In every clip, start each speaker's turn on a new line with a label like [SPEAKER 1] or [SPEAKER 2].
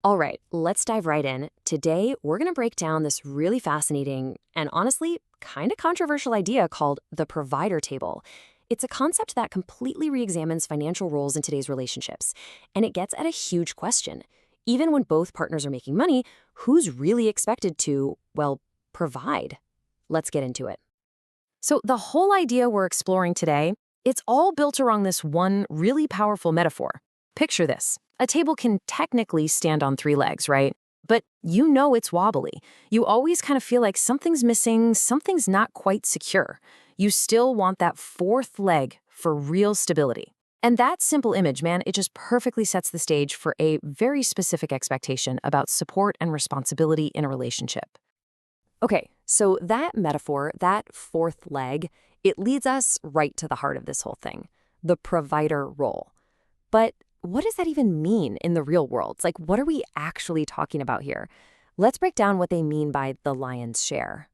[SPEAKER 1] All right, let's dive right in. Today, we're going to break down this really fascinating and honestly kind of controversial idea called the provider table. It's a concept that completely reexamines financial roles in today's relationships, and it gets at a huge question. Even when both partners are making money, who's really expected to, well, provide? Let's get into it. So, the whole idea we're exploring today, it's all built around this one really powerful metaphor. Picture this. A table can technically stand on three legs, right? But you know it's wobbly. You always kind of feel like something's missing, something's not quite secure. You still want that fourth leg for real stability. And that simple image, man, it just perfectly sets the stage for a very specific expectation about support and responsibility in a relationship. Okay, so that metaphor, that fourth leg, it leads us right to the heart of this whole thing, the provider role. But what does that even mean in the real world? Like, what are we actually talking about here? Let's break down what they mean by the lion's share.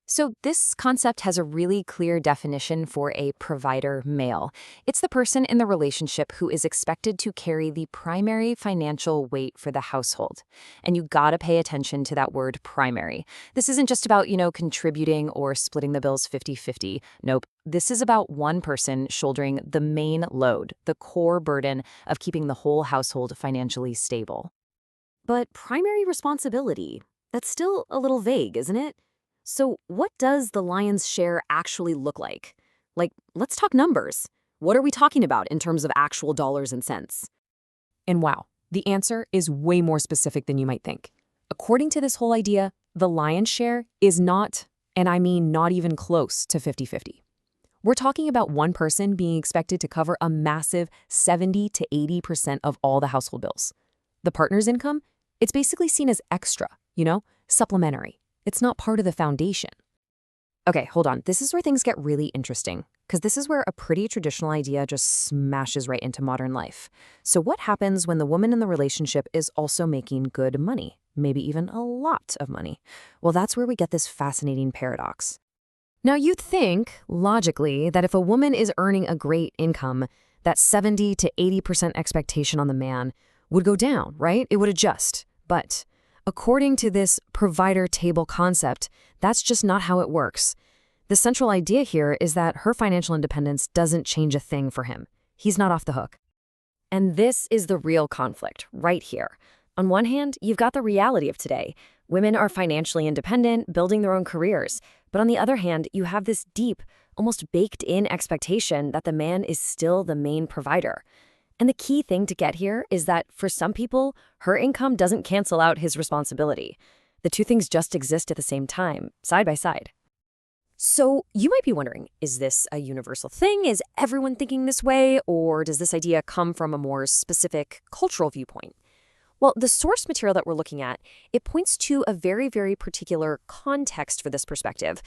[SPEAKER 1] So, this concept has a really clear definition for a provider male. It's the person in the relationship who is expected to carry the primary financial weight for the household. And you gotta pay attention to that word primary. This isn't just about, contributing or splitting the bills 50-50. Nope. This is about one person shouldering the main load, the core burden of keeping the whole household financially stable. But primary responsibility, that's still a little vague, isn't it? So, what does the lion's share actually look like? Like, let's talk numbers. What are we talking about in terms of actual dollars and cents? And wow, the answer is way more specific than you might think. According to this whole idea, the lion's share is not, and I mean not even close to 50-50. We're talking about one person being expected to cover a massive 70 to 80% of all the household bills. The partner's income, it's basically seen as extra, supplementary. It's not part of the foundation. Okay, hold on. This is where things get really interesting, because this is where a pretty traditional idea just smashes right into modern life. So what happens when the woman in the relationship is also making good money, maybe even a lot of money? Well, that's where we get this fascinating paradox. Now, you'd think, logically, that if a woman is earning a great income, that 70 to 80% expectation on the man would go down, right? It would adjust. But according to this provider table concept, that's just not how it works. The central idea here is that her financial independence doesn't change a thing for him. He's not off the hook. And this is the real conflict, right here. On one hand, you've got the reality of today. Women are financially independent, building their own careers. But on the other hand, you have this deep, almost baked-in expectation that the man is still the main provider. And the key thing to get here is that for some people, her income doesn't cancel out his responsibility. The two things just exist at the same time, side by side. So you might be wondering, is this a universal thing? Is everyone thinking this way? Or does this idea come from a more specific cultural viewpoint? Well, the source material that we're looking at, it points to a very, very particular context for this perspective.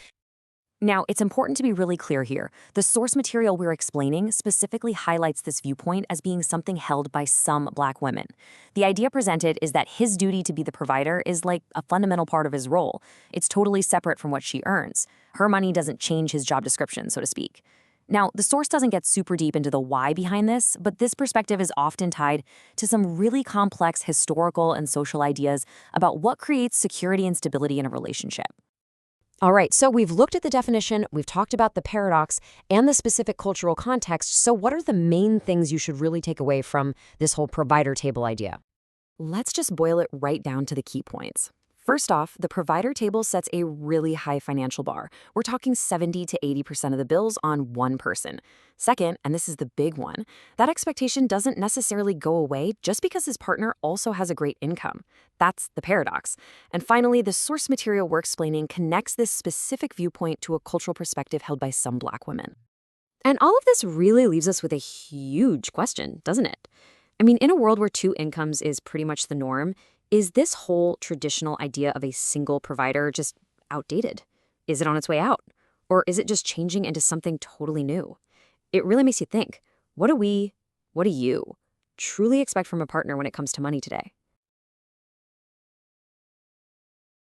[SPEAKER 1] Now, it's important to be really clear here. The source material we're explaining specifically highlights this viewpoint as being something held by some Black women. The idea presented is that his duty to be the provider is like a fundamental part of his role. It's totally separate from what she earns. Her money doesn't change his job description, so to speak. Now, the source doesn't get super deep into the why behind this, but this perspective is often tied to some really complex historical and social ideas about what creates security and stability in a relationship. All right, so we've looked at the definition, we've talked about the paradox and the specific cultural context. So what are the main things you should really take away from this whole provider table idea? Let's just boil it right down to the key points. First off, the provider table sets a really high financial bar. We're talking 70 to 80% of the bills on one person. Second, and this is the big one, that expectation doesn't necessarily go away just because his partner also has a great income. That's the paradox. And finally, the source material we're explaining connects this specific viewpoint to a cultural perspective held by some Black women. And all of this really leaves us with a huge question, doesn't it? I mean, in a world where two incomes is pretty much the norm, is this whole traditional idea of a single provider just outdated? Is it on its way out? Or is it just changing into something totally new? It really makes you think, what do you truly expect from a partner when it comes to money today?